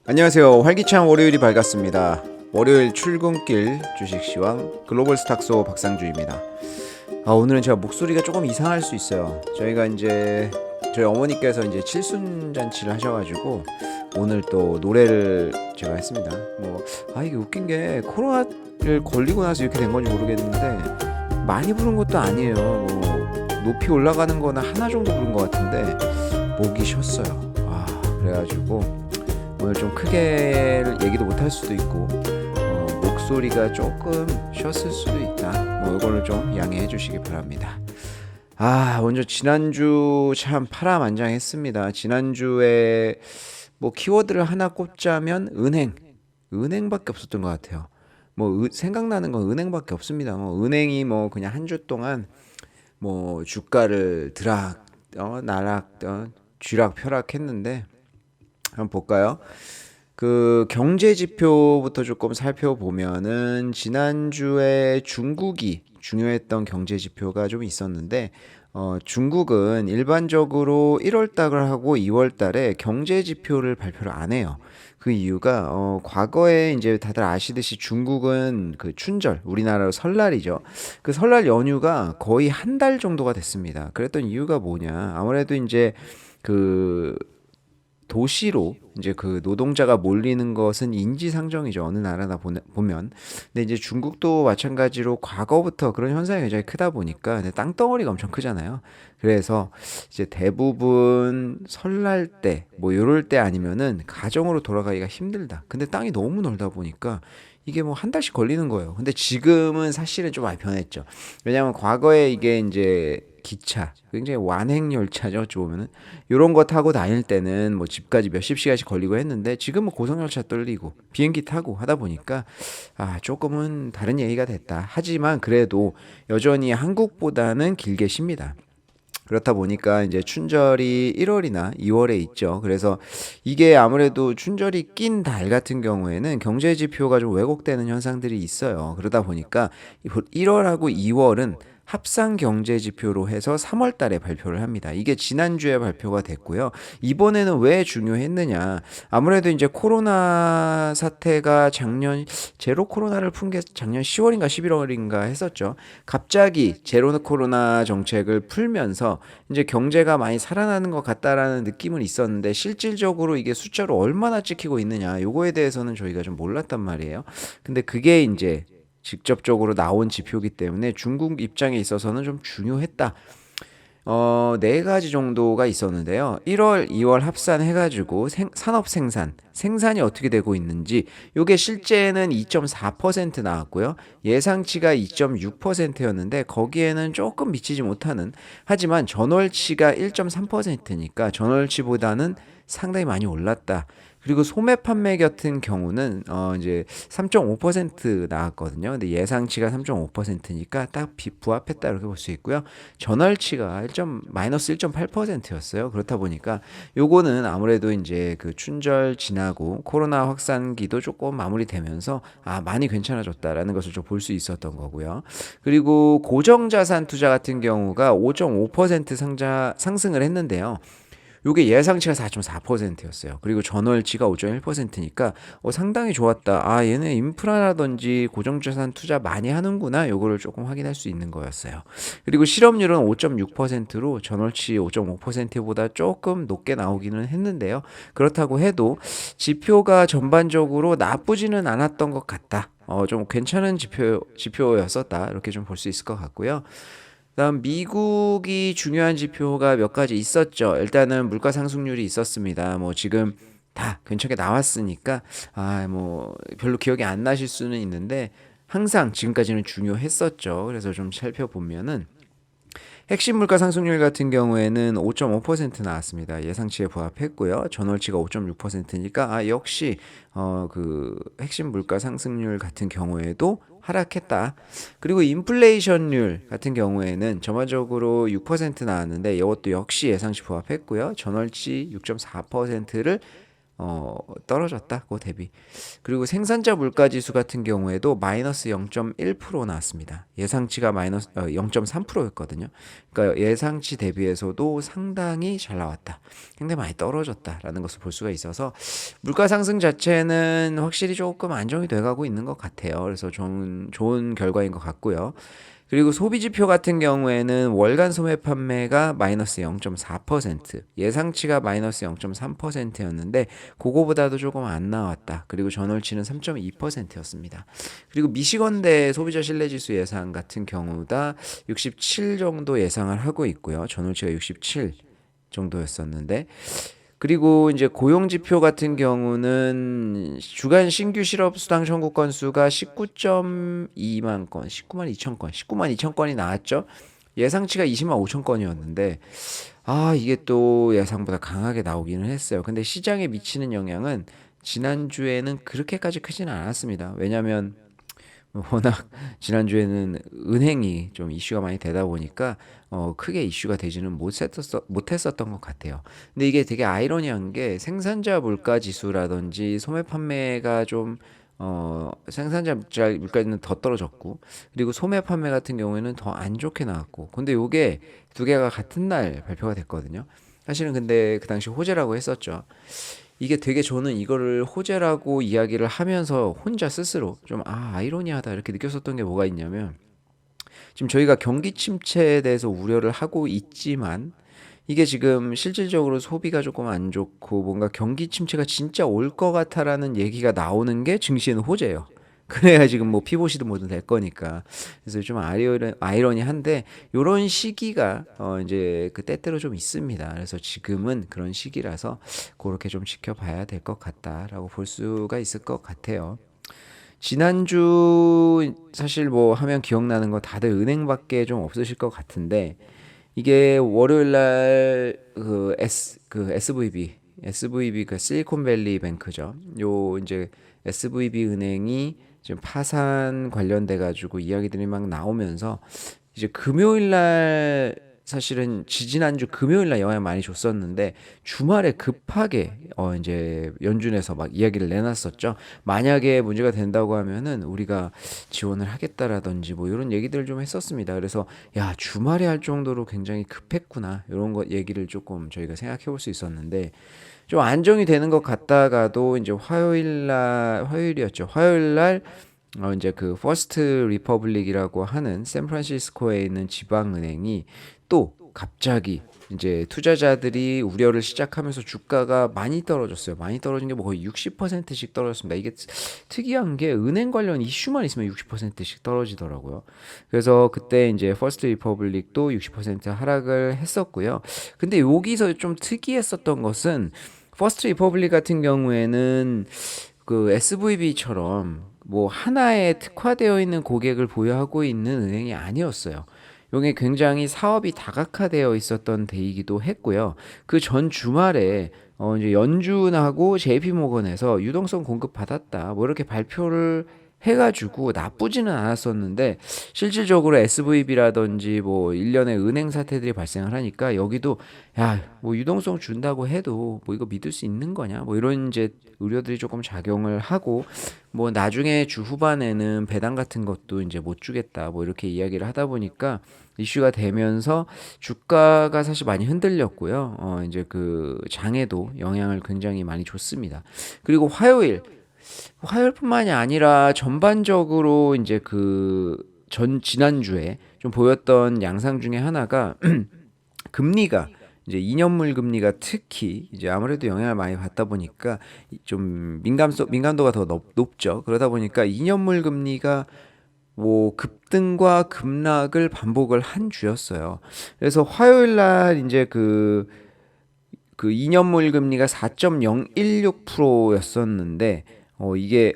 안녕하세요. 활기찬 월요일이 밝았습니다. 월요일 출근길 주식시황 글로벌 스탁소 박상주입니다. 오늘은 제가 목소리가 조금 이상할 수 있어요. 저희가 이제 저희 어머니께서 이제 칠순잔치를 하셔가지고 오늘 또 노래를 제가 했습니다. 이게 웃긴 게 코로나를 걸리고 나서 이렇게 된 건지 모르겠는데 많이 부른 것도 아니에요. 높이 올라가는 거는 하나 정도 부른 것 같은데 목이 쉬었어요. 그래가지고 오늘 좀 크게 얘기도 못할 수도 있고 목소리가 조금 쉬었을 수도 있다. 이거를 좀 양해해 주시기 바랍니다. 먼저 지난주 참 파란만장했습니다. 지난주에 키워드를 하나 꼽자면 은행밖에 없었던 것 같아요. 생각나는 건 은행밖에 없습니다. 은행이 그냥 한 주 동안 주가를 나락 쥐락펴락 했는데 한번 볼까요? 그 경제 지표부터 조금 살펴보면은 지난주에 중국이 중요했던 경제 지표가 좀 있었는데 중국은 일반적으로 1월 달을 하고 2월 달에 경제 지표를 발표를 안 해요. 그 이유가 과거에 이제 다들 아시듯이 중국은 그 춘절, 우리나라로 설날이죠. 그 설날 연휴가 거의 한 달 정도가 됐습니다. 그랬던 이유가 뭐냐? 아무래도 이제 그 도시로 이제 그 노동자가 몰리는 것은 인지상정이죠. 어느 나라나 보면. 근데 이제 중국도 마찬가지로 과거부터 그런 현상이 굉장히 크다 보니까 땅덩어리가 엄청 크잖아요. 그래서 이제 대부분 설날 때 요럴 때 아니면은 가정으로 돌아가기가 힘들다. 근데 땅이 너무 넓다 보니까 이게 한 달씩 걸리는 거예요. 근데 지금은 사실은 좀 많이 변했죠. 왜냐하면 과거에 이게 이제 기차, 굉장히 완행 열차죠. 어찌 보면은 요런 거 타고 다닐 때는 집까지 몇십 시간씩 걸리고 했는데 지금은 고속 열차 뚫리고 비행기 타고 하다 보니까 조금은 다른 얘기가 됐다. 하지만 그래도 여전히 한국보다는 길게 쉽니다. 그렇다 보니까 이제 춘절이 1월이나 2월에 있죠. 그래서 이게 아무래도 춘절이 낀 달 같은 경우에는 경제 지표가 좀 왜곡되는 현상들이 있어요. 그러다 보니까 1월하고 2월은 합산 경제 지표로 해서 3월 달에 발표를 합니다. 이게 지난주에 발표가 됐고요. 이번에는 왜 중요했느냐? 아무래도 이제 코로나 사태가 작년 제로 코로나를 푼 게 작년 10월인가 11월인가 했었죠. 갑자기 제로 코로나 정책을 풀면서 이제 경제가 많이 살아나는 것 같다라는 느낌은 있었는데 실질적으로 이게 숫자로 얼마나 찍히고 있느냐 요거에 대해서는 저희가 좀 몰랐단 말이에요. 근데 그게 이제 직접적으로 나온 지표이기 때문에 중국 입장에 있어서는 좀 중요했다. 네 가지 정도가 있었는데요. 1월, 2월 합산해가지고 산업 생산이 어떻게 되고 있는지, 요게 실제는 2.4% 나왔고요. 예상치가 2.6%였는데, 거기에는 조금 미치지 못하는, 하지만 전월치가 1.3%니까 전월치보다는 상당히 많이 올랐다. 그리고 소매 판매 같은 경우는 이제 3.5% 나왔거든요. 근데 예상치가 3.5%니까 딱 부합했다 이렇게 볼 수 있고요. 전월치가 마이너스 1.8%였어요. 그렇다 보니까 요거는 아무래도 이제 그 춘절 지나고 코로나 확산기도 조금 마무리되면서 많이 괜찮아졌다라는 것을 좀 볼 수 있었던 거고요. 그리고 고정자산 투자 같은 경우가 5.5% 상승을 했는데요. 요게 예상치가 4.4%였어요. 그리고 전월치가 5.1%니까 상당히 좋았다. 얘네 인프라라든지 고정자산 투자 많이 하는구나. 요거를 조금 확인할 수 있는 거였어요. 그리고 실업률은 5.6%로 전월치 5.5%보다 조금 높게 나오기는 했는데요. 그렇다고 해도 지표가 전반적으로 나쁘지는 않았던 것 같다. 좀 괜찮은 지표였었다. 이렇게 좀 볼 수 있을 것 같고요. 다음 미국이 중요한 지표가 몇 가지 있었죠. 일단은 물가 상승률이 있었습니다. 지금 다 괜찮게 나왔으니까 별로 기억이 안 나실 수는 있는데 항상 지금까지는 중요했었죠. 그래서 좀 살펴보면은 핵심 물가 상승률 같은 경우에는 5.5% 나왔습니다. 예상치에 부합했고요. 전월치가 5.6%니까 역시 그 핵심 물가 상승률 같은 경우에도 하락했다. 그리고 인플레이션율 같은 경우에는 전반적으로 6% 나왔는데 이것도 역시 예상치 부합했고요. 전월치 6.4%를 떨어졌다. 그 대비. 그리고 생산자 물가 지수 같은 경우에도 마이너스 0.1% 나왔습니다. 예상치가 마이너스 0.3%였거든요. 그러니까 예상치 대비해서도 상당히 잘 나왔다. 상당히 많이 떨어졌다라는 것을 볼 수가 있어서 물가 상승 자체는 확실히 조금 안정이 돼가고 있는 것 같아요. 그래서 좋은 결과인 것 같고요. 그리고 소비 지표 같은 경우에는 월간 소매 판매가 마이너스 0.4%, 예상치가 마이너스 0.3%였는데 그거보다도 조금 안 나왔다. 그리고 전월치는 3.2%였습니다. 그리고 미시건대 소비자 신뢰지수 예상 같은 경우다 67 정도 예상을 하고 있고요. 전월치가 67 정도였었는데, 그리고 이제 고용 지표 같은 경우는 주간 신규 실업 수당 청구 건수가 19.2만 건, 19만 2천 건, 19만 2천 건이 나왔죠. 예상치가 20만 5천 건이었는데 이게 또 예상보다 강하게 나오기는 했어요. 근데 시장에 미치는 영향은 지난주에는 그렇게까지 크지는 않았습니다. 왜냐하면 워낙 지난주에는 은행이 좀 이슈가 많이 되다 보니까 크게 이슈가 되지는 못했었던 것 같아요. 근데 이게 되게 아이러니한 게 생산자 물가 지수라든지 소매 판매가 좀 생산자 물가는 더 떨어졌고, 그리고 소매 판매 같은 경우에는 더 안 좋게 나왔고, 근데 요게 두 개가 같은 날 발표가 됐거든요. 사실은 근데 그 당시 호재라고 했었죠. 이게 되게 저는 이거를 호재라고 이야기를 하면서 혼자 스스로 좀 아이러니하다 이렇게 느꼈었던 게 뭐가 있냐면, 지금 저희가 경기 침체에 대해서 우려를 하고 있지만 이게 지금 실질적으로 소비가 조금 안 좋고 뭔가 경기 침체가 진짜 올 것 같아라는 얘기가 나오는 게 증시에는 호재예요. 그래야 지금 뭐 피보시든 뭐든 될 거니까. 그래서 좀 아이러니한데 요런 시기가 이제 그 때때로 좀 있습니다. 그래서 지금은 그런 시기라서 그렇게 좀 지켜봐야 될 것 같다라고 볼 수가 있을 것 같아요. 지난주 사실 뭐 하면 기억나는 거 다들 은행밖에 좀 없으실 것 같은데, 이게 월요일 날그 SVB 그 실리콘밸리 뱅크죠. 요 이제 SVB 은행이 지금 파산 관련돼 가지고 이야기들이 막 나오면서 이제 금요일 날, 사실은 지지난주 금요일 날 영향을 많이 줬었는데 주말에 급하게 이제 연준에서 막 이야기를 내놨었죠. 만약에 문제가 된다고 하면은 우리가 지원을 하겠다라든지 뭐 이런 얘기들을 좀 했었습니다. 그래서 야, 주말에 할 정도로 굉장히 급했구나 이런 거 얘기를 조금 저희가 생각해 볼 수 있었는데, 좀 안정이 되는 것 같다가도 이제 화요일이었죠. 화요일 날 이제 그 퍼스트 리퍼블릭이라고 하는 샌프란시스코에 있는 지방은행이 또 갑자기 이제 투자자들이 우려를 시작하면서 주가가 많이 떨어졌어요. 많이 떨어진 게 뭐 거의 60%씩 떨어졌습니다. 이게 특이한 게 은행 관련 이슈만 있으면 60%씩 떨어지더라고요. 그래서 그때 이제 퍼스트 리퍼블릭도 60% 하락을 했었고요. 근데 여기서 좀 특이했었던 것은 퍼스트 리퍼블릭 같은 경우에는 그 SVB처럼 뭐 하나에 특화되어 있는 고객을 보유하고 있는 은행이 아니었어요. 이게 굉장히 사업이 다각화되어 있었던 데이기도 했고요. 그 전 주말에 이제 연준하고 JP모건에서 유동성 공급 받았다 뭐 이렇게 발표를 해가지고 나쁘지는 않았었는데, 실질적으로 SVB라든지 뭐 일련의 은행 사태들이 발생을 하니까 여기도 야, 뭐 유동성 준다고 해도 뭐 이거 믿을 수 있는 거냐 뭐 이런 이제 우려들이 조금 작용을 하고, 뭐 나중에 주 후반에는 배당 같은 것도 이제 못 주겠다 뭐 이렇게 이야기를 하다 보니까 이슈가 되면서 주가가 사실 많이 흔들렸고요. 이제 그 장에도 영향을 굉장히 많이 줬습니다. 그리고 화요일뿐만이 아니라 전반적으로 이제 그 지난주에 좀 보였던 양상 중에 하나가 금리가 이제 2년물 금리가 특히 이제 아무래도 영향을 많이 받다 보니까 좀 민감도가 더 높죠. 그러다 보니까 2년물 금리가 뭐 급등과 급락을 반복을 한 주였어요. 그래서 화요일 날 이제 그 2년물 금리가 4.016%였었는데 이게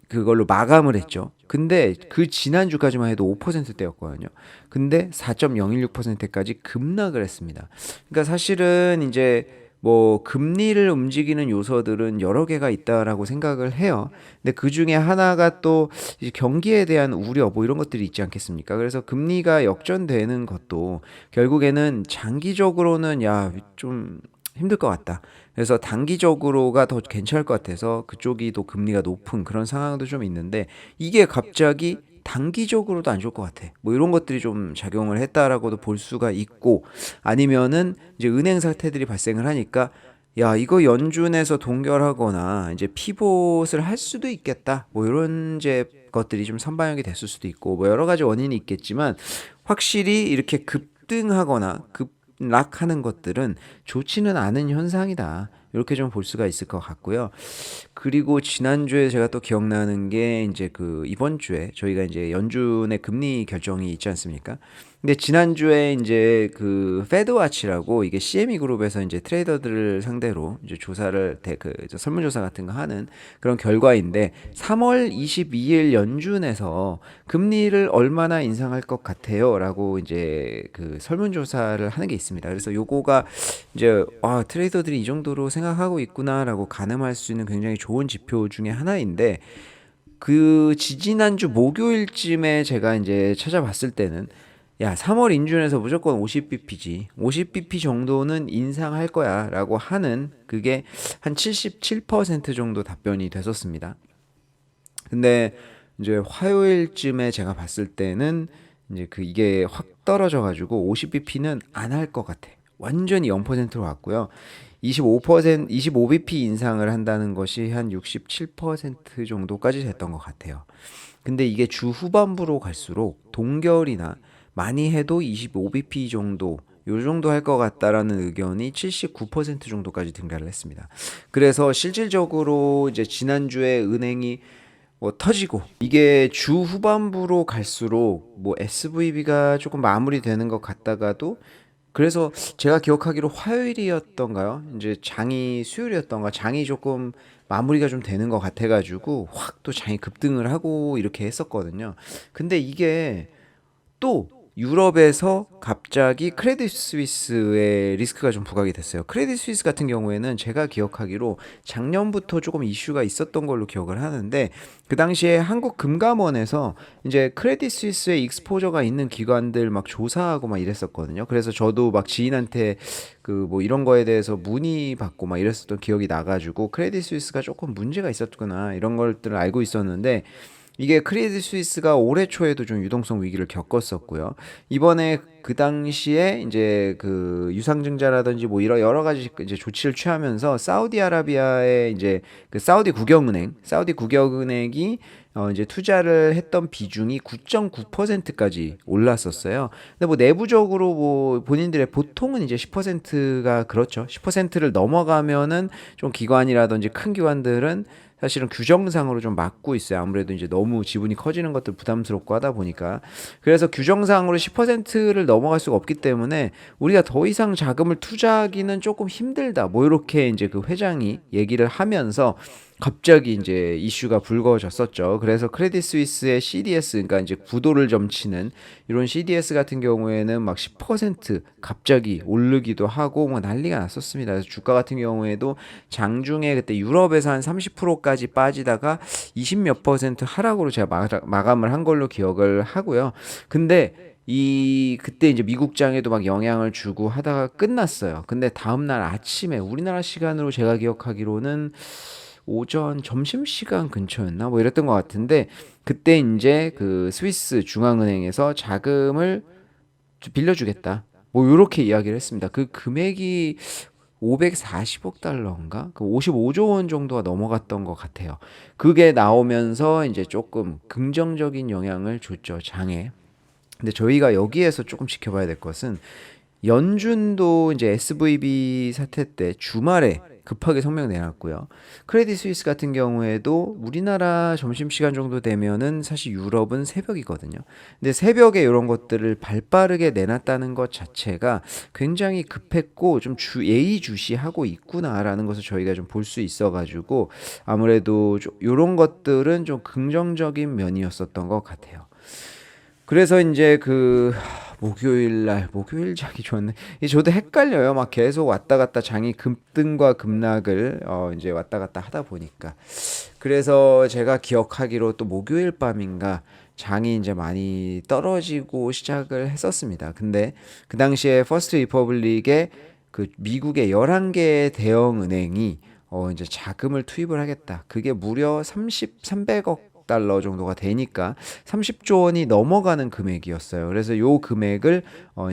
그걸로 마감을 했죠. 근데 그 지난주까지만 해도 5%대였거든요. 근데 4.016%까지 급락을 했습니다. 그러니까 사실은 이제 뭐 금리를 움직이는 요소들은 여러 개가 있다라고 생각을 해요. 근데 그 중에 하나가 또 이제 경기에 대한 우려 뭐 이런 것들이 있지 않겠습니까? 그래서 금리가 역전되는 것도 결국에는 장기적으로는 야, 좀 힘들 것 같다. 그래서 단기적으로가 더 괜찮을 것 같아서 그쪽이 또 금리가 높은 그런 상황도 좀 있는데 이게 갑자기 단기적으로도 안 좋을 것 같아. 뭐 이런 것들이 좀 작용을 했다라고도 볼 수가 있고 아니면은 이제 은행 사태들이 발생을 하니까 야, 이거 연준에서 동결하거나 이제 피봇을 할 수도 있겠다. 뭐 이런 이제 것들이 좀 선반영이 됐을 수도 있고 뭐 여러 가지 원인이 있겠지만 확실히 이렇게 급등하거나 급락하는 것들은 좋지는 않은 현상이다. 이렇게 좀 볼 수가 있을 것 같고요. 그리고 지난주에 제가 또 기억나는 게 이제 그 이번 주에 저희가 이제 연준의 금리 결정이 있지 않습니까? 근데 지난주에 이제 그 페드와치라고 이게 CME 그룹에서 이제 트레이더들을 상대로 이제 조사를 설문조사 같은 거 하는 그런 결과인데 3월 22일 연준에서 금리를 얼마나 인상할 것 같아요라고 이제 그 설문조사를 하는 게 있습니다. 그래서 요거가 이제 트레이더들이 이 정도로 생각하고 있구나라고 가늠할 수 있는 굉장히 좋은 지표 중에 하나인데 그 지지난주 목요일쯤에 제가 이제 찾아봤을 때는 야, 3월 인준에서 무조건 50bp지. 50bp 정도는 인상할 거야 라고 하는 그게 한 77% 정도 답변이 됐었습니다. 근데 이제 화요일쯤에 제가 봤을 때는 이제 이게 확 떨어져 가지고 50bp는 안 할 것 같아. 완전히 0%로 왔고요. 25bp 인상을 한다는 것이 한 67% 정도까지 됐던 것 같아요. 근데 이게 주 후반부로 갈수록 동결이나 많이 해도 25bp 정도 요 정도 할 것 같다라는 의견이 79% 정도까지 등장을 했습니다. 그래서 실질적으로 이제 지난주에 은행이 뭐 터지고 이게 주 후반부로 갈수록 뭐 SVB가 조금 마무리되는 것 같다가도 그래서 제가 기억하기로 화요일이었던가요? 이제 장이 수요일이었던가 장이 조금 마무리가 좀 되는 것 같아가지고 확 또 장이 급등을 하고 이렇게 했었거든요. 근데 이게 또 유럽에서 갑자기 크레딧 스위스의 리스크가 좀 부각이 됐어요. 크레딧 스위스 같은 경우에는 제가 기억하기로 작년부터 조금 이슈가 있었던 걸로 기억을 하는데 그 당시에 한국금감원에서 이제 크레딧 스위스에 익스포저가 있는 기관들 막 조사하고 막 이랬었거든요. 그래서 저도 막 지인한테 그 뭐 이런 거에 대해서 문의 받고 막 이랬었던 기억이 나가지고 크레딧 스위스가 조금 문제가 있었구나 이런 것들을 알고 있었는데 이게 크레딧 스위스가 올해 초에도 좀 유동성 위기를 겪었었고요. 이번에 그 당시에 이제 그 유상증자라든지 뭐 이런 여러 가지 이제 조치를 취하면서 사우디아라비아의 이제 그 사우디 국영은행이 이제 투자를 했던 비중이 9.9%까지 올랐었어요. 근데 뭐 내부적으로 뭐 본인들의 보통은 이제 10%가 그렇죠. 10%를 넘어가면은 좀 기관이라든지 큰 기관들은 사실은 규정상으로 좀 막고 있어요. 아무래도 이제 너무 지분이 커지는 것들 부담스럽고 하다 보니까. 그래서 규정상으로 10%를 넘어갈 수가 없기 때문에 우리가 더 이상 자금을 투자하기는 조금 힘들다. 뭐 이렇게 이제 그 회장이 얘기를 하면서 갑자기 이제 이슈가 불거졌었죠. 그래서 크레딧 스위스의 CDS, 그러니까 이제 부도를 점치는 이런 CDS 같은 경우에는 막 10% 갑자기 오르기도 하고 뭐 난리가 났었습니다. 그래서 주가 같은 경우에도 장중에 그때 유럽에서 한 30%까지 빠지다가 20 몇 퍼센트 하락으로 제가 마감을 한 걸로 기억을 하고요. 근데 그때 이제 미국장에도 막 영향을 주고 하다가 끝났어요. 근데 다음날 아침에 우리나라 시간으로 제가 기억하기로는 오전 점심시간 근처였나 뭐 이랬던 것 같은데 그때 이제 그 스위스 중앙은행에서 자금을 빌려주겠다 뭐 이렇게 이야기를 했습니다. 그 금액이 540억 달러인가? 그 55조 원 정도가 넘어갔던 것 같아요. 그게 나오면서 이제 조금 긍정적인 영향을 줬죠, 장에. 근데 저희가 여기에서 조금 지켜봐야 될 것은 연준도 이제 SVB 사태 때 주말에 급하게 성명 내놨고요. 크레딧 스위스 같은 경우에도 우리나라 점심시간 정도 되면은 사실 유럽은 새벽이거든요. 근데 새벽에 이런 것들을 발빠르게 내놨다는 것 자체가 굉장히 급했고 좀 예의주시하고 있구나라는 것을 저희가 좀 볼 수 있어가지고 아무래도 이런 것들은 좀 긍정적인 면이었었던 것 같아요. 그래서 이제 목요일 장이 좋았네. 저도 헷갈려요. 막 계속 왔다 갔다 장이 급등과 급락을 이제 왔다 갔다 하다 보니까. 그래서 제가 기억하기로 또 목요일 밤인가 장이 이제 많이 떨어지고 시작을 했었습니다. 근데 그 당시에 퍼스트 리퍼블릭의 그 미국의 11개 대형 은행이 이제 자금을 투입을 하겠다. 그게 무려 300억 달러 정도가 되니까 30조 원이 넘어가는 금액이었어요. 그래서 요 금액을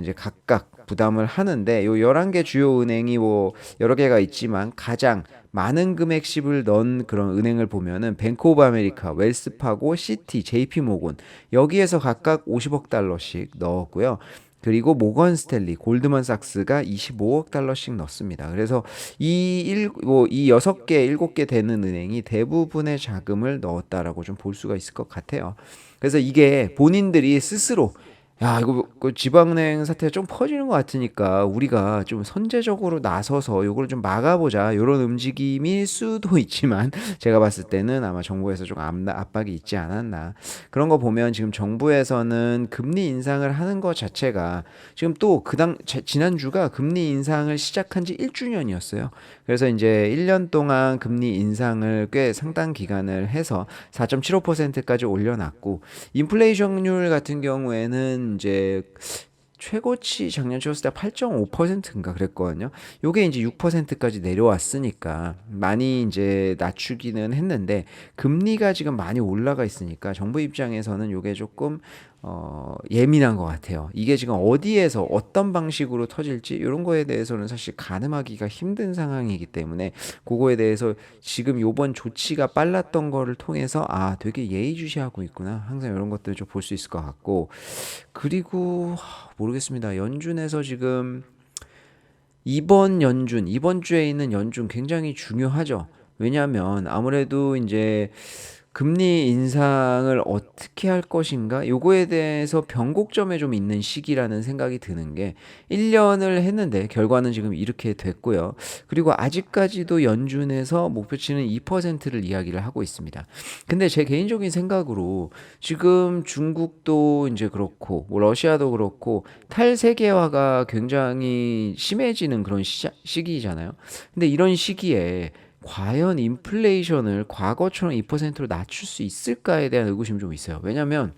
이제 각각 부담을 하는데 요 11개 주요 은행이 뭐 여러 개가 있지만 가장 많은 금액씩을 넣은 그런 은행을 보면은 뱅크 오브 아메리카, 웰스파고, 시티, JP 모건 여기에서 각각 50억 달러씩 넣었고요. 그리고 모건 스탠리, 골드만삭스가 25억 달러씩 넣습니다. 그래서 이 6개, 7개 되는 은행이 대부분의 자금을 넣었다라고 좀 볼 수가 있을 것 같아요. 그래서 이게 본인들이 스스로 야, 이거 그 지방은행 사태가 좀 퍼지는 것 같으니까 우리가 좀 선제적으로 나서서 이걸 좀 막아보자. 이런 움직임일 수도 있지만 제가 봤을 때는 아마 정부에서 좀 압박이 있지 않았나. 그런 거 보면 지금 정부에서는 금리 인상을 하는 것 자체가 지금 또 지난주가 금리 인상을 시작한 지 1주년이었어요. 그래서 이제 1년 동안 금리 인상을 꽤 상당 기간을 해서 4.75%까지 올려놨고 인플레이션율 같은 경우에는 이제 최고치 작년 찍었을 때 8.5%인가 그랬거든요. 요게 이제 6%까지 내려왔으니까 많이 이제 낮추기는 했는데 금리가 지금 많이 올라가 있으니까 정부 입장에서는 요게 조금 예민한 것 같아요. 이게 지금 어디에서 어떤 방식으로 터질지 이런 거에 대해서는 사실 가늠하기가 힘든 상황이기 때문에 그거에 대해서 지금 요번 조치가 빨랐던 거를 통해서 아 되게 예의주시하고 있구나 항상 이런 것들을 좀 볼 수 있을 것 같고 그리고 모르겠습니다. 연준에서 지금 이번 주에 있는 연준 굉장히 중요하죠. 왜냐하면 아무래도 이제 금리 인상을 어떻게 할 것인가? 요거에 대해서 변곡점에 좀 있는 시기라는 생각이 드는 게 1년을 했는데 결과는 지금 이렇게 됐고요. 그리고 아직까지도 연준에서 목표치는 2%를 이야기를 하고 있습니다. 근데 제 개인적인 생각으로 지금 중국도 이제 그렇고 뭐 러시아도 그렇고 탈세계화가 굉장히 심해지는 그런 시기잖아요. 근데 이런 시기에 과연 인플레이션을 과거처럼 2%로 낮출 수 있을까에 대한 의구심이 좀 있어요. 왜냐하면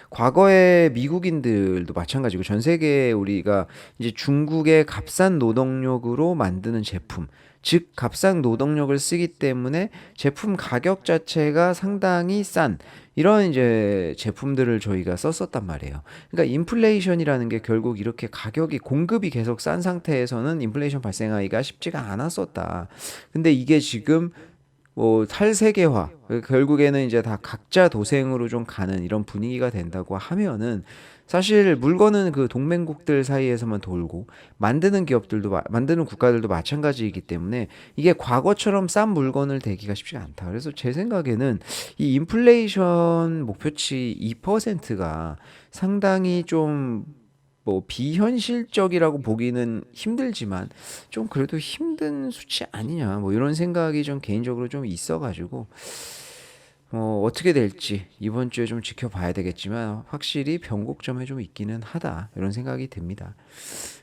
과거에 미국인들도 마찬가지고 전 세계에 우리가 이제 중국의 값싼 노동력으로 만드는 제품, 즉 값싼 노동력을 쓰기 때문에 제품 가격 자체가 상당히 싼 이런 이제 제품들을 저희가 썼었단 말이에요. 그러니까 인플레이션이라는 게 결국 이렇게 가격이 공급이 계속 싼 상태에서는 인플레이션 발생하기가 쉽지가 않았었다. 근데 이게 지금 뭐 탈세계화 결국에는 이제 다 각자 도생으로 좀 가는 이런 분위기가 된다고 하면은 사실 물건은 그 동맹국들 사이에서만 돌고 만드는 국가들도 마찬가지이기 때문에 이게 과거처럼 싼 물건을 대기가 쉽지가 않다. 그래서 제 생각에는 이 인플레이션 목표치 2%가 상당히 좀 뭐 비현실적이라고 보기는 힘들지만 좀 그래도 힘든 수치 아니냐 뭐 이런 생각이 좀 개인적으로 좀 있어가지고 어떻게 될지 이번 주에 좀 지켜봐야 되겠지만 확실히 변곡점에 좀 있기는 하다 이런 생각이 듭니다.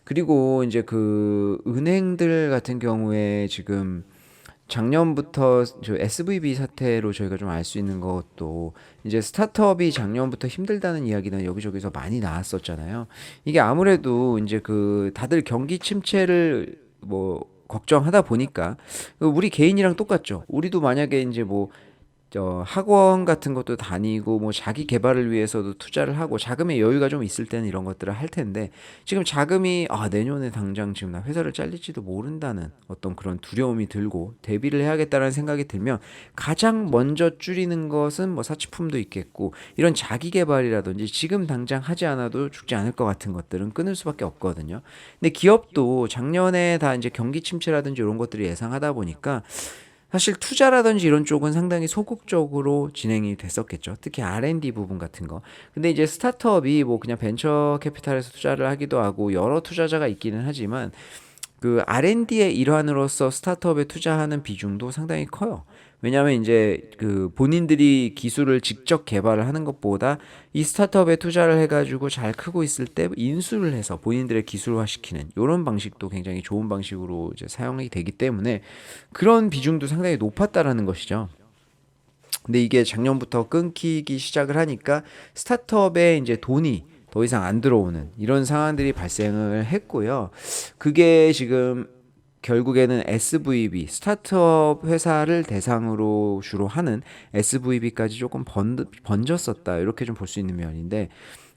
그리고 이제 그 은행들 같은 경우에 지금 작년부터 저 SVB 사태로 저희가 좀 알 수 있는 것도 이제 스타트업이 작년부터 힘들다는 이야기는 여기저기서 많이 나왔었잖아요. 이게 아무래도 이제 그 다들 경기 침체를 뭐 걱정하다 보니까 우리 개인이랑 똑같죠. 우리도 만약에 이제 뭐 학원 같은 것도 다니고 뭐 자기 개발을 위해서도 투자를 하고 자금의 여유가 좀 있을 때는 이런 것들을 할 텐데 지금 자금이 내년에 당장 지금 나 회사를 잘릴지도 모른다는 어떤 그런 두려움이 들고 대비를 해야겠다는 생각이 들면 가장 먼저 줄이는 것은 뭐 사치품도 있겠고 이런 자기 개발이라든지 지금 당장 하지 않아도 죽지 않을 것 같은 것들은 끊을 수밖에 없거든요. 근데 기업도 작년에 다 이제 경기 침체라든지 이런 것들을 예상하다 보니까 사실 투자라든지 이런 쪽은 상당히 소극적으로 진행이 됐었겠죠. 특히 R&D 부분 같은 거. 근데 이제 스타트업이 뭐 그냥 벤처 캐피탈에서 투자를 하기도 하고 여러 투자자가 있기는 하지만 그 R&D의 일환으로서 스타트업에 투자하는 비중도 상당히 커요. 왜냐하면 이제 그 본인들이 기술을 직접 개발을 하는 것보다 이 스타트업에 투자를 해가지고 잘 크고 있을 때 인수를 해서 본인들의 기술화시키는 이런 방식도 굉장히 좋은 방식으로 이제 사용이 되기 때문에 그런 비중도 상당히 높았다라는 것이죠. 근데 이게 작년부터 끊기기 시작을 하니까 스타트업에 이제 돈이 더 이상 안 들어오는 이런 상황들이 발생을 했고요. 그게 지금 결국에는 SVB, 스타트업 회사를 대상으로 주로 하는 SVB까지 조금 번졌었다. 이렇게 좀 볼 수 있는 면인데,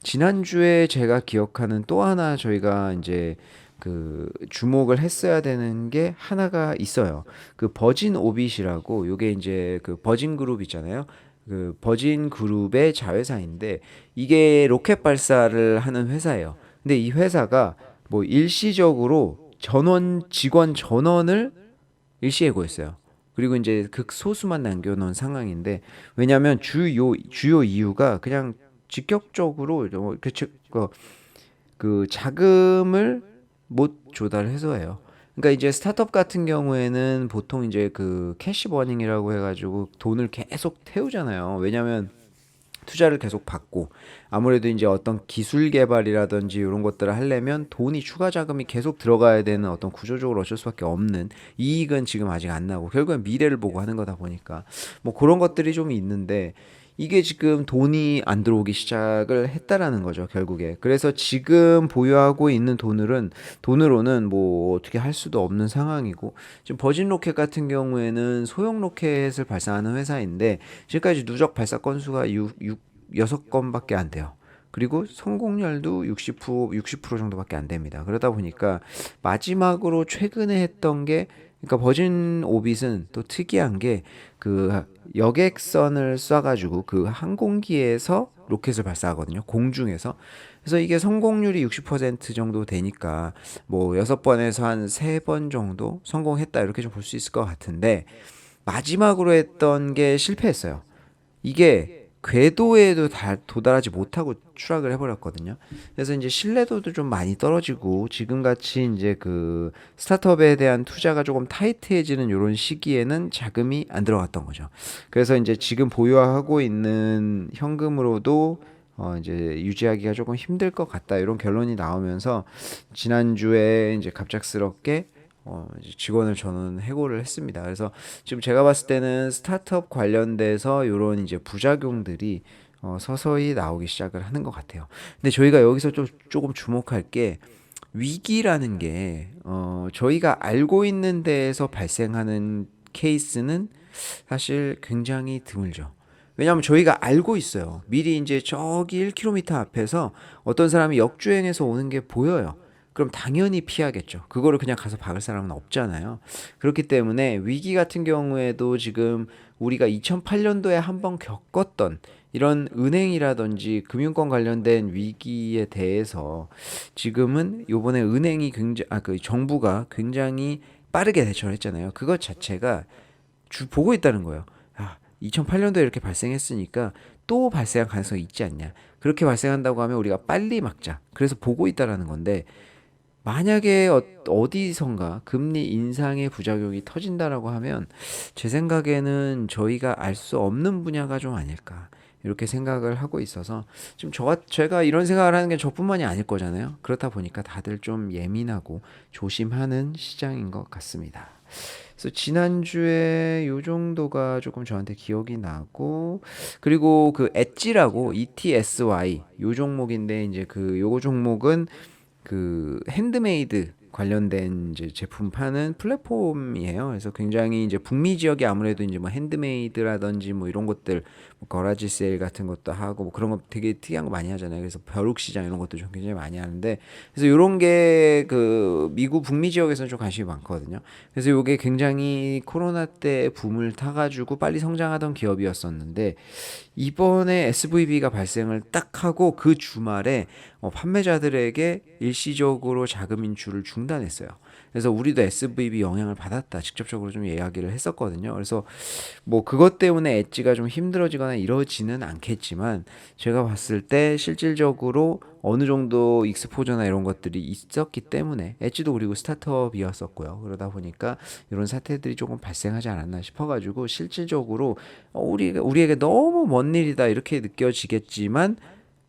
지난주에 제가 기억하는 또 하나 저희가 이제 그 주목을 했어야 되는 게 하나가 있어요. 그 버진 오빗이라고, 요게 이제 그 버진 그룹 있잖아요. 그 버진 그룹의 자회사인데, 이게 로켓 발사를 하는 회사예요. 근데 이 회사가 뭐 일시적으로 직원 전원을 일시해고했어요. 그리고 이제 극소수만 남겨놓은 상황인데, 왜냐하면 주요 이유가 그냥 직격적으로 그 자금을 못 조달해서예요. 그러니까 이제 스타트업 같은 경우에는 보통 이제 그 캐시 버닝이라고 해가지고 돈을 계속 태우잖아요. 왜냐하면 투자를 계속 받고, 아무래도 이제 어떤 기술 개발이라든지 이런 것들을 하려면 돈이 추가 자금이 계속 들어가야 되는 어떤 구조적으로 어쩔 수밖에 없는, 이익은 지금 아직 안 나고 결국엔 미래를 보고 하는 거다 보니까 뭐 그런 것들이 좀 있는데, 이게 지금 돈이 안 들어오기 시작을 했다라는 거죠, 결국에. 그래서 지금 보유하고 있는 돈으로는 뭐 어떻게 할 수도 없는 상황이고, 지금 버진 로켓 같은 경우에는 소형 로켓을 발사하는 회사인데, 지금까지 누적 발사 건수가 6건밖에 안 돼요. 그리고 성공률도 60% 정도밖에 안 됩니다. 그러다 보니까 마지막으로 최근에 했던 게, 그러니까 버진 오빗은 또 특이한 게 그 여객선을 쏴가지고 그 항공기에서 로켓을 발사하거든요. 공중에서. 그래서 이게 성공률이 60% 정도 되니까 뭐 6번에서 한 3번 정도 성공했다, 이렇게 좀 볼 수 있을 것 같은데, 마지막으로 했던 게 실패했어요. 이게 궤도에도 도달하지 못하고 추락을 해버렸거든요. 그래서 이제 신뢰도도 좀 많이 떨어지고, 지금같이 이제 그 스타트업에 대한 투자가 조금 타이트해지는 이런 시기에는 자금이 안 들어갔던 거죠. 그래서 이제 지금 보유하고 있는 현금으로도 이제 유지하기가 조금 힘들 것 같다, 이런 결론이 나오면서 지난주에 이제 갑작스럽게 이제 직원을 저는 해고를 했습니다. 그래서 지금 제가 봤을 때는 스타트업 관련돼서 이런 이제 부작용들이 서서히 나오기 시작을 하는 것 같아요. 근데 저희가 여기서 좀 조금 주목할 게, 위기라는 게 저희가 알고 있는 데에서 발생하는 케이스는 사실 굉장히 드물죠. 왜냐하면 저희가 알고 있어요. 미리 이제 저기 1km 앞에서 어떤 사람이 역주행해서 오는 게 보여요. 그럼 당연히 피하겠죠. 그거를 그냥 가서 박을 사람은 없잖아요. 그렇기 때문에 위기 같은 경우에도 지금 우리가 2008년도에 한번 겪었던 이런 은행이라든지 금융권 관련된 위기에 대해서 지금은 요번에 은행이 그 정부가 굉장히 빠르게 대처를 했잖아요. 그것 자체가 보고 있다는 거예요. 2008년도에 이렇게 발생했으니까 또 발생할 가능성이 있지 않냐. 그렇게 발생한다고 하면 우리가 빨리 막자. 그래서 보고 있다라는 건데, 만약에 어디선가 금리 인상의 부작용이 터진다라고 하면, 제 생각에는 저희가 알 수 없는 분야가 좀 아닐까, 이렇게 생각을 하고 있어서, 지금 제가 이런 생각을 하는 게 저뿐만이 아닐 거잖아요. 그렇다 보니까 다들 좀 예민하고 조심하는 시장인 것 같습니다. 그래서 지난주에 요 정도가 조금 저한테 기억이 나고, 그리고 그 엣지라고 ETSY 요 종목인데, 이제 그 요거 종목은 그 핸드메이드 관련된 이제 제품 파는 플랫폼이에요. 그래서 굉장히 이제 북미 지역에 아무래도 이제 뭐 핸드메이드라든지 뭐 이런 것들, 뭐 거라지 세일 같은 것도 하고 뭐 그런 거 되게 특이한 거 많이 하잖아요. 그래서 벼룩 시장 이런 것도 좀 굉장히 많이 하는데, 그래서 이런 게 그 미국 북미 지역에서는 좀 관심이 많거든요. 그래서 이게 굉장히 코로나 때 붐을 타가지고 빨리 성장하던 기업이었었는데, 이번에 SVB가 발생을 딱 하고 그 주말에 판매자들에게 일시적으로 자금 인출을 중단했어요. 그래서 우리도 SVB 영향을 받았다, 직접적으로 좀 이야기를 했었거든요. 그래서 뭐 그것 때문에 엣지가 좀 힘들어지거나 이러지는 않겠지만, 제가 봤을 때 실질적으로 어느 정도 익스포저나 이런 것들이 있었기 때문에, 엣지도 그리고 스타트업이었었고요. 그러다 보니까 이런 사태들이 조금 발생하지 않았나 싶어가지고, 실질적으로 우리에게 너무 먼 일이다 이렇게 느껴지겠지만,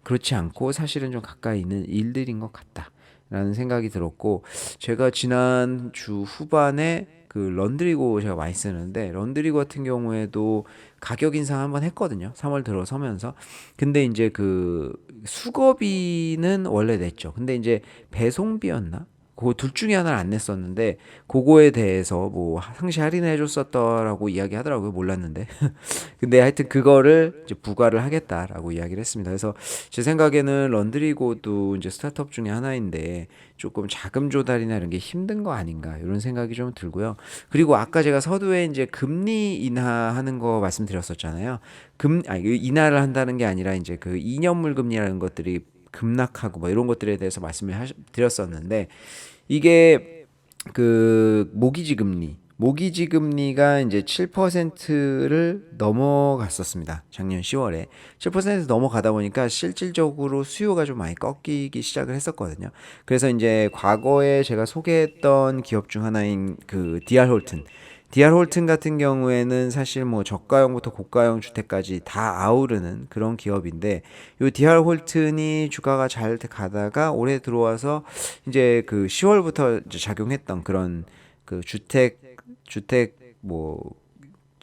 그렇지 않고 사실은 좀 가까이 있는 일들인 것 같다 라는 생각이 들었고, 제가 지난 주 후반에 그 런드리고 제가 많이 쓰는데 런드리고 같은 경우에도 가격 인상 한번 했거든요. 3월 들어서면서. 근데 이제 그 수거비는 원래 냈죠. 근데 이제 배송비였나? 그거 둘 중에 하나를 안 냈었는데 그거에 대해서 뭐 상시 할인해 줬었더라고 이야기하더라고요. 몰랐는데. 근데 하여튼 그거를 이제 부과를 하겠다라고 이야기를 했습니다. 그래서 제 생각에는 런드리고도 이제 스타트업 중에 하나인데 조금 자금 조달이나 이런 게 힘든 거 아닌가 이런 생각이 좀 들고요. 그리고 아까 제가 서두에 이제 금리 인하하는 거 말씀드렸었잖아요. 인하를 한다는 게 아니라 이제 그 2년물 금리라는 것들이 급락하고 뭐 이런 것들에 대해서 드렸었는데 이게 그 모기지 금리가 이제 7%를 넘어갔었습니다. 작년 10월에 7% 넘어가다 보니까 실질적으로 수요가 좀 많이 꺾이기 시작을 했었거든요. 그래서 이제 과거에 제가 소개했던 기업 중 하나인 그 DR 홀튼 같은 경우에는 사실 뭐 저가형부터 고가형 주택까지 다 아우르는 그런 기업인데 요 DR 홀튼이 주가가 잘 가다가 올해 들어와서 이제 그 10월부터 이제 작용했던 그런 그 주택 뭐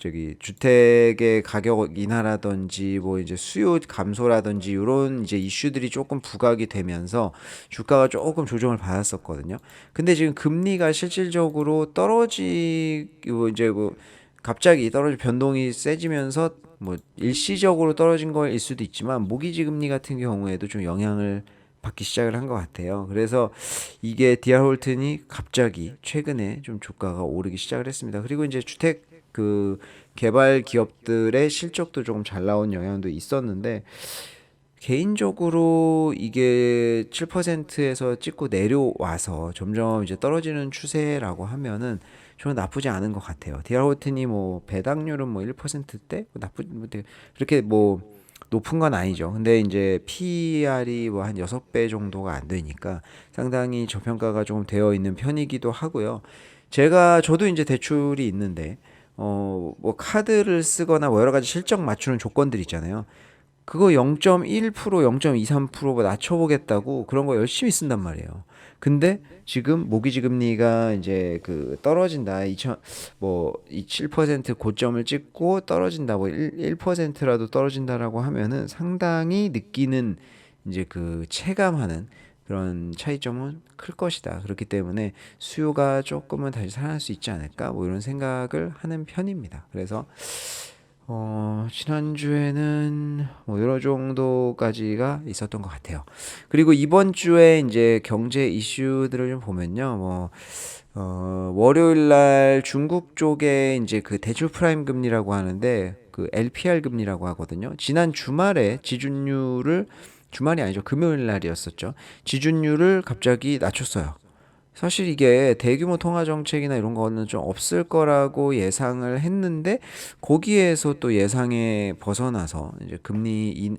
저기 주택의 가격 인하라든지 뭐 이제 수요 감소라든지 이런 이제 이슈들이 조금 부각이 되면서 주가가 조금 조정을 받았었거든요. 근데 지금 금리가 실질적으로 떨어지고 이제 뭐 갑자기 변동이 세지면서 뭐 일시적으로 떨어진 거일 수도 있지만 모기지 금리 같은 경우에도 좀 영향을 받기 시작을 한 것 같아요. 그래서 이게 디알 홀튼이 갑자기 최근에 좀 주가가 오르기 시작을 했습니다. 그리고 이제 주택 그 개발 기업들의 실적도 조금 잘 나온 영향도 있었는데 개인적으로 이게 7%에서 찍고 내려와서 점점 이제 떨어지는 추세라고 하면은 저는 나쁘지 않은 것 같아요. 디알 홀튼이 뭐 배당률은 뭐 1%대 뭐 그렇게 뭐 높은 건 아니죠. 근데 이제 PER이 뭐 한 6배 정도가 안 되니까 상당히 저평가가 조금 되어 있는 편이기도 하고요. 저도 이제 대출이 있는데 뭐 카드를 쓰거나 뭐 여러 가지 실적 맞추는 조건들 있잖아요. 그거 0.1%, 0.23%뭐 낮춰보겠다고 그런 거 열심히 쓴단 말이에요. 근데 지금 모기지 금리가 이제 그 떨어진다. 이 7% 고점을 찍고 떨어진다. 뭐 1%라도 떨어진다라고 하면은 상당히 느끼는 이제 그 체감하는 그런 차이점은 클 것이다. 그렇기 때문에 수요가 조금은 다시 살아날 수 있지 않을까? 뭐 이런 생각을 하는 편입니다. 그래서 지난주에는 뭐 여러 정도까지가 있었던 것 같아요. 그리고 이번 주에 이제 경제 이슈들을 좀 보면요. 월요일 날 중국 쪽에 이제 그 대출 프라임 금리라고 하는데 그 LPR 금리라고 하거든요. 지난 주말에 주말이 아니죠. 금요일 날이었었죠. 지준율을 갑자기 낮췄어요. 사실 이게 대규모 통화 정책이나 이런 거는 좀 없을 거라고 예상을 했는데 거기에서 또 예상에 벗어나서 이제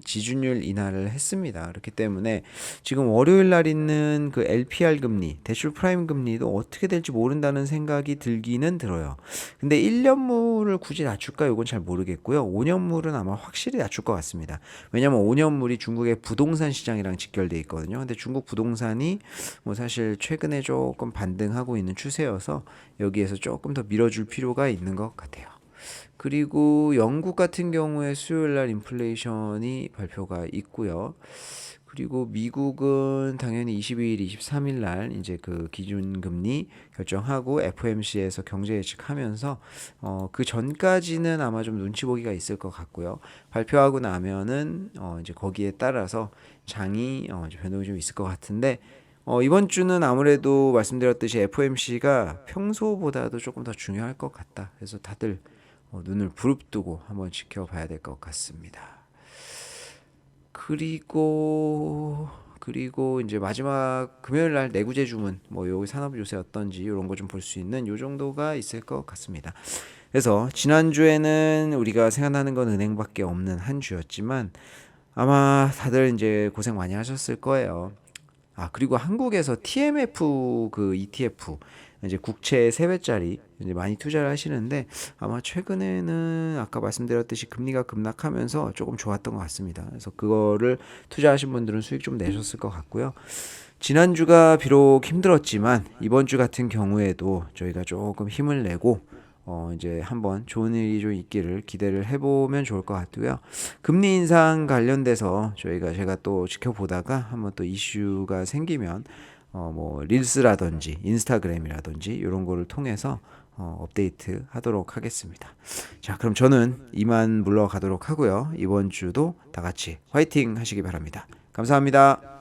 지준율 인하를 했습니다. 그렇기 때문에 지금 월요일 날 있는 그 LPR 금리, 대출 프라임 금리도 어떻게 될지 모른다는 생각이 들기는 들어요. 근데 1년물을 굳이 낮출까? 이건 잘 모르겠고요. 5년물은 아마 확실히 낮출 것 같습니다. 왜냐면 5년물이 중국의 부동산 시장이랑 직결돼 있거든요. 근데 중국 부동산이 뭐 사실 최근에 조금 반등하고 있는 추세여서 여기에서 조금 더 밀어줄 필요가 있는 것 같아요. 그리고 영국 같은 경우에 수요일 날 인플레이션이 발표가 있고요. 그리고 미국은 당연히 22일, 23일 날 이제 그 기준금리 결정하고 FOMC에서 경제 예측하면서 그 전까지는 아마 좀 눈치 보기가 있을 것 같고요. 발표하고 나면은 이제 거기에 따라서 장이 이제 변동이 좀 있을 것 같은데 이번 주는 아무래도 말씀드렸듯이 FOMC가 평소보다도 조금 더 중요할 것 같다. 그래서 다들 눈을 부릅뜨고 한번 지켜봐야 될 것 같습니다. 그리고 이제 마지막 금요일 날 내구재 주문 뭐 여기 산업 요새 어떤지 이런 거 좀 볼 수 있는 요 정도가 있을 것 같습니다. 그래서 지난주에는 우리가 생각나는 건 은행밖에 없는 한 주였지만 아마 다들 이제 고생 많이 하셨을 거예요. 그리고 한국에서 TMF 그 ETF 이제 국채 3배짜리 이제 많이 투자를 하시는데 아마 최근에는 아까 말씀드렸듯이 금리가 급락하면서 조금 좋았던 것 같습니다. 그래서 그거를 투자하신 분들은 수익 좀 내셨을 것 같고요. 지난주가 비록 힘들었지만 이번 주 같은 경우에도 저희가 조금 힘을 내고 이제 한번 좋은 일이 좀 있기를 기대를 해보면 좋을 것 같고요. 금리 인상 관련돼서 제가 또 지켜보다가 한번 또 이슈가 생기면 뭐 릴스라든지 인스타그램이라든지 이런 거를 통해서 업데이트 하도록 하겠습니다. 자, 그럼 저는 이만 물러가도록 하고요. 이번 주도 다 같이 화이팅 하시기 바랍니다. 감사합니다.